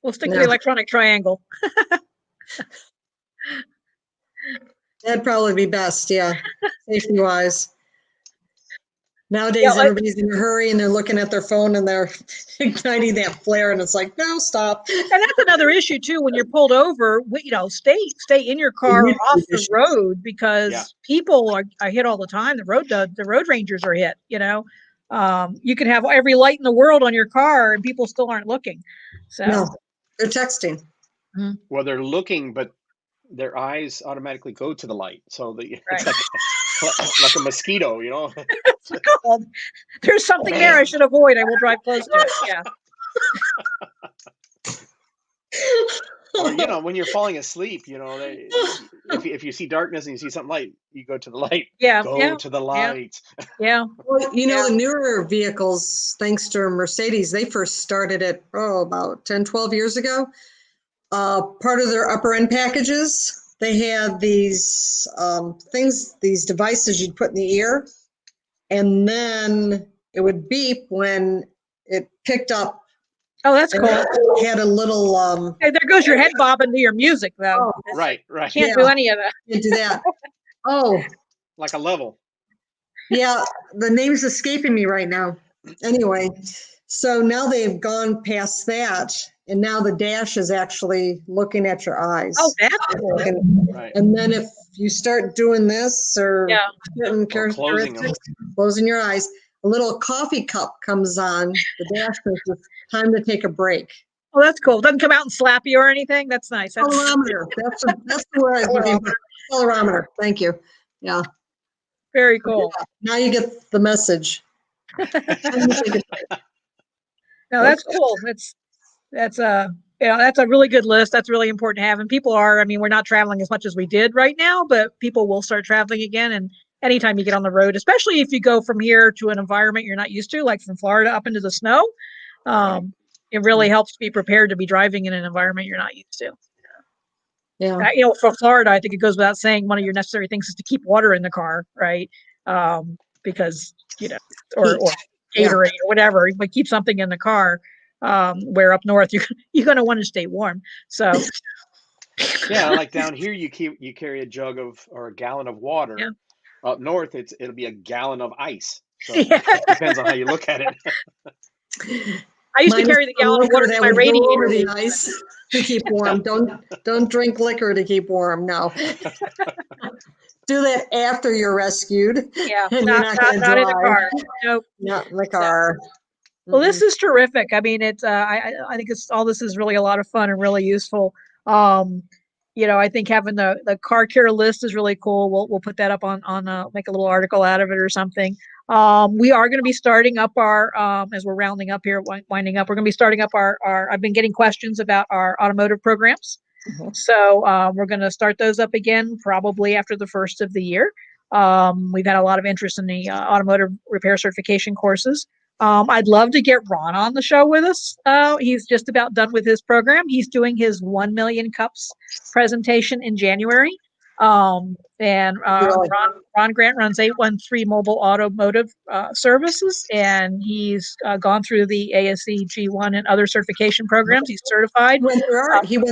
We'll stick to the electronic triangle. That'd probably be best, yeah, safety-wise. Nowadays, everybody's in a hurry and they're looking at their phone and they're igniting that flare, and it's like, no, stop. And that's another issue too. When you're pulled over, stay in your car off the road, because people are hit all the time. The road rangers are hit. You can have every light in the world on your car and people still aren't looking. So no, they're texting. Well, they're looking, but their eyes automatically go to the light, so it's like a mosquito, Oh, there's something there I should avoid. I will drive close to it. Yeah. Or when you're falling asleep, if you see darkness and you see something light, you go to the light. Yeah. Go to the light. Yeah. Well, the newer vehicles, thanks to Mercedes, they first started it about 10, 12 years ago. Part of their upper end packages, they had these these devices you'd put in the ear, and then it would beep when it picked up. Oh, that's cool. It had a little. Hey, there goes your head bobbing to your music, though. Oh, right. Can't do any of that. Can't do that. Oh. Like a level. Yeah, the name's escaping me right now. Anyway, so now they've gone past that. And now the dash is actually looking at your eyes. Oh, that's cool. And then if you start doing this or certain characteristics, closing your eyes, a little coffee cup comes on the dash says it's time to take a break. Oh, that's cool. Doesn't come out and slap you or anything. That's nice. Accelerometer. That's the word I was looking for. Accelerometer. Thank you. Yeah. Very cool. Yeah. Now you get the message. No, that's cool. That's a really good list. That's really important to have. And people we're not traveling as much as we did right now, but people will start traveling again. And anytime you get on the road, especially if you go from here to an environment you're not used to, like from Florida up into the snow, it really helps to be prepared to be driving in an environment you're not used to. Yeah. For Florida, I think it goes without saying, one of your necessary things is to keep water in the car, right? Because, or Gatorade or whatever, but keep something in the car. Where up north you're going to want to stay warm. So yeah, like down here you carry a jug or a gallon of water. Yeah. Up north it'll be a gallon of ice. So it depends on how you look at it. I used to carry the gallon of water in my radiator. The ice to keep warm. Don't drink liquor to keep warm. No. Do that after you're rescued. Yeah, not in the car. Nope. Not in the car. Well, this is terrific. I mean, it's I think all this is really a lot of fun and really useful. I think having the car care list is really cool. We'll put that up on make a little article out of it or something. We are going to be starting up our as we're rounding up here, winding up. We're going to be starting up our I've been getting questions about our automotive programs. Mm-hmm. So we're going to start those up again probably after the first of the year. We've had a lot of interest in the automotive repair certification courses. I'd love to get Ron on the show with us. He's just about done with his program. He's doing his 1 million cups presentation in January. Really? Ron Grant runs 813 Mobile Automotive Services, and he's gone through the ASE G1 and other certification programs. He's certified. He went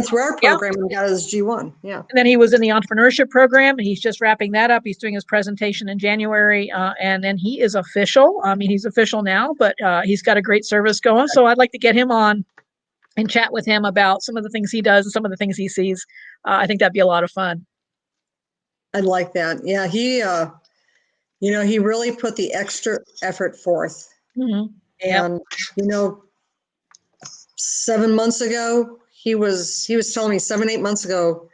through our Yeah. program and got his G1. Yeah. And then he was in the entrepreneurship program, and he's just wrapping that up. He's doing his presentation in January, and then he is official. I mean, he's official now, but he's got a great service going. So I'd like to get him on and chat with him about some of the things he does and some of the things he sees. I think that'd be a lot of fun. I'd like that. Yeah, he really put the extra effort forth. Mm-hmm. And, 7 months ago, he was telling me 7-8 months ago,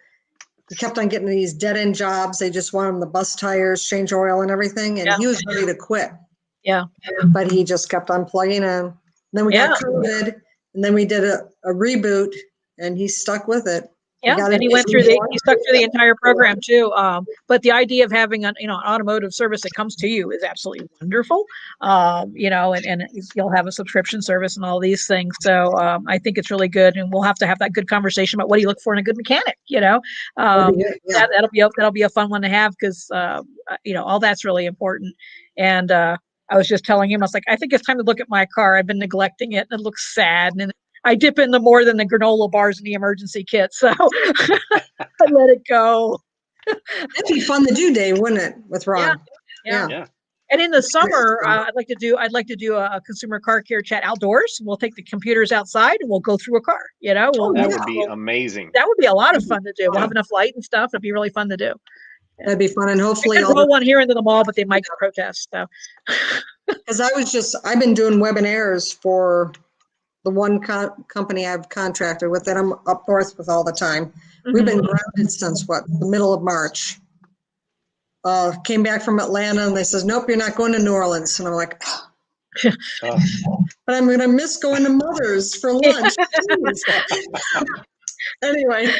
he kept on getting these dead end jobs. They just want him to bust tires, change oil and everything. And he was ready to quit. Yeah. But he just kept on plugging in. And then we got COVID, and then we did a reboot, and he stuck with it. Yeah, and he stuck through the entire program too. But the idea of having an automotive service that comes to you is absolutely wonderful. And you'll have a subscription service and all these things. So I think it's really good, and we'll have to have that good conversation about what do you look for in a good mechanic. That'll be a fun one to have because all that's really important. And I was just telling him, I was like, I think it's time to look at my car. I've been neglecting it, and it looks sad, and I dip into more than the granola bars in the emergency kit, so I let it go. That'd be fun to do, Dave, wouldn't it, with Ron? Yeah. And in the summer, I'd like to do a consumer car care chat outdoors. We'll take the computers outside and we'll go through a car. That would be amazing. That would be a lot of fun to do. We'll have enough light and stuff. It'd be really fun to do. That'd be fun, and hopefully I'll roll one here into the mall, but they might protest. So, because I've been doing webinars for the one company I've contracted with that I'm up north with all the time. Mm-hmm. We've been grounded since the middle of March. Came back from Atlanta and they says, nope, you're not going to New Orleans. And I'm like, but I'm going to miss going to Mother's for lunch. Anyway,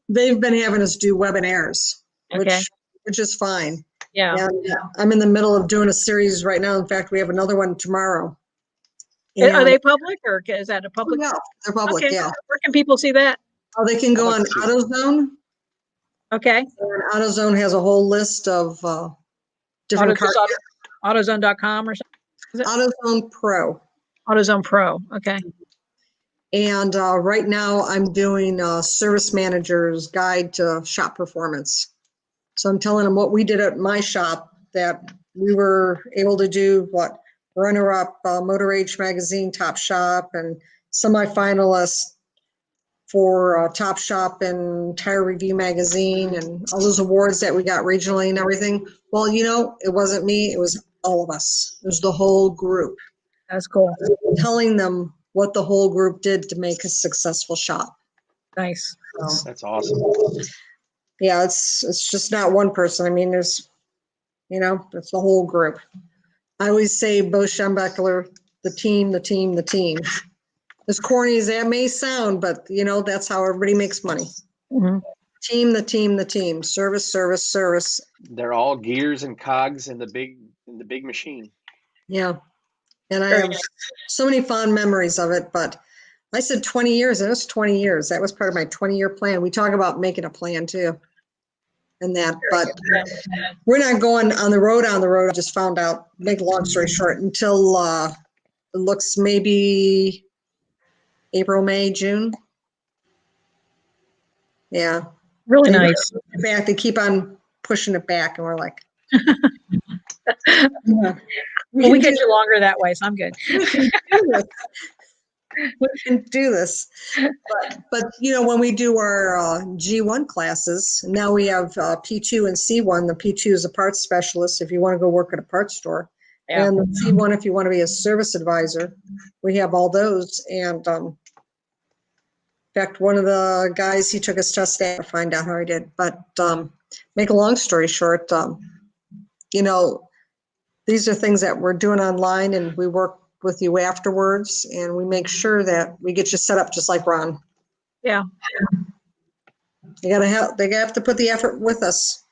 they've been having us do webinars, which is fine. Yeah. And I'm in the middle of doing a series right now. In fact, we have another one tomorrow. Are they public, or is that a public? Yeah, they're public. Okay. Yeah. Where can people see that? Oh, they can go on AutoZone. Okay. And AutoZone has a whole list of different cars. AutoZone.com or something. AutoZone Pro. AutoZone Pro. Okay. And right now, I'm doing a service manager's guide to shop performance. So I'm telling them what we did at my shop, that we were able to do runner-up Motor Age Magazine Top Shop and semi-finalist for Top Shop and Tire Review Magazine and all those awards that we got regionally and everything. Well, it wasn't me, it was all of us. It was the whole group. That's cool. Telling them what the whole group did to make a successful shop. Nice. So, that's awesome. Yeah, it's just not one person. I mean, there's, it's the whole group. I always say, Bo Schembeckler, the team. As corny as that may sound, but that's how everybody makes money. Mm-hmm. The team. Service. They're all gears and cogs in the big machine. Yeah. And I have so many fond memories of it, but I said 20 years, and it was 20 years. That was part of my 20-year plan. We talk about making a plan too. And that, but we're not going on the road. I just found out, make a long story short, until it looks maybe April, May, June. Yeah. Really nice. Back, they keep on pushing it back, and we're like, we get you longer that way, so I'm good. We can do this. But when we do our G1 classes, now we have P2 and C1. The P2 is a parts specialist if you want to go work at a parts store. Yeah. And the C1 if you want to be a service advisor. We have all those. And in fact, one of the guys, he took his test to find out how he did. But make a long story short, these are things that we're doing online, and we work with you afterwards, and we make sure that we get you set up just like Ron. Yeah. They have to put the effort with us.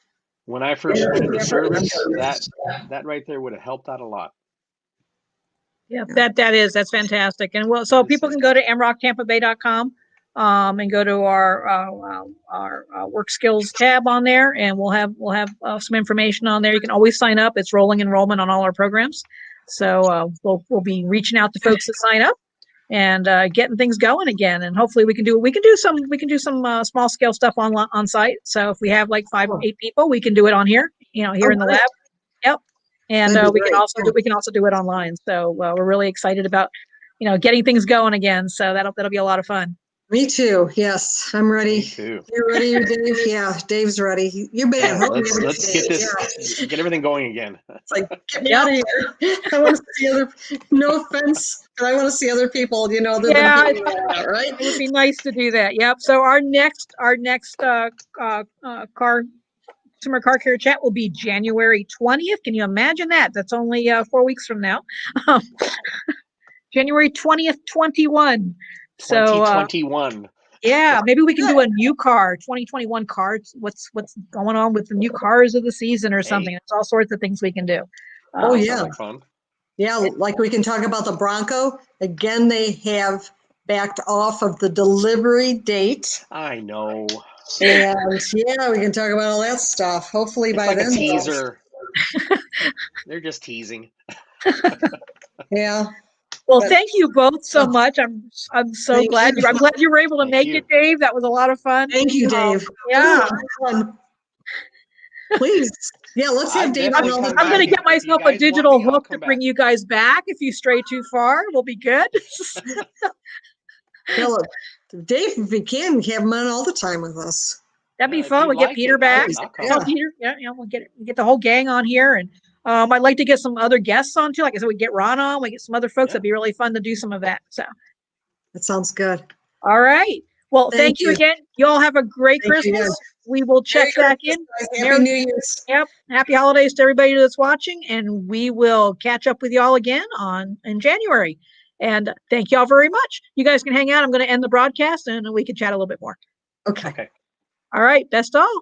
When I first went into service, that right there would have helped out a lot. Yeah, that's fantastic. And so people can go to AMRoCTampaBay.com and go to our work skills tab on there, and we'll have some information on there. You can always sign up. It's rolling enrollment on all our programs, so we'll be reaching out to folks that sign up and getting things going again. And hopefully we can do some small scale stuff on site. So if we have like 5 or 8 people, we can do it on here, here in the lab. Yep. And we can also do it online. So we're really excited about getting things going again. So that'll be a lot of fun. Me too. Yes, I'm ready. Me too. You're ready, Dave? Yeah, Dave's ready. You've been at home. Let's get this, get everything going again. It's like, get me out of here. I want to see no offense, but I want to see other people, right? It would be nice to do that. Yep. So our next consumer car care chat will be January 20th. Can you imagine that? That's only 4 weeks from now. January 20th, 21. 2021. Yeah, maybe we can do a new car, 2021 cars. What's going on with the new cars of the season or something? There's all sorts of things we can do. Yeah. Like fun. Yeah, like we can talk about the Bronco. Again, they have backed off of the delivery date. I know. And yeah, we can talk about all that stuff. Hopefully by then. It's like a teaser. They're just teasing. Yeah. Well, thank you both so much. I'm so glad I'm glad you were able to make it, Dave. That was a lot of fun. Thank you, Dave. Yeah. Please. Yeah, let's have Dave. I'm going to get myself a digital hook to bring you guys back. If you stray too far, we'll be good. Look, Dave, if we can, have him on all the time with us. That'd be fun. We'll get Peter back. Peter, we'll get the whole gang on here, and I'd like to get some other guests on too. Like I said, we get Ron on, we get some other folks. That'd be really fun to do some of that. So that sounds good. All right. Well, thank you again. You all have a great Christmas. We will check back in. Happy New Year's. Yep. Happy holidays to everybody that's watching, and we will catch up with y'all again in January. And thank y'all very much. You guys can hang out. I'm going to end the broadcast, and we can chat a little bit more. Okay. All right. Best all.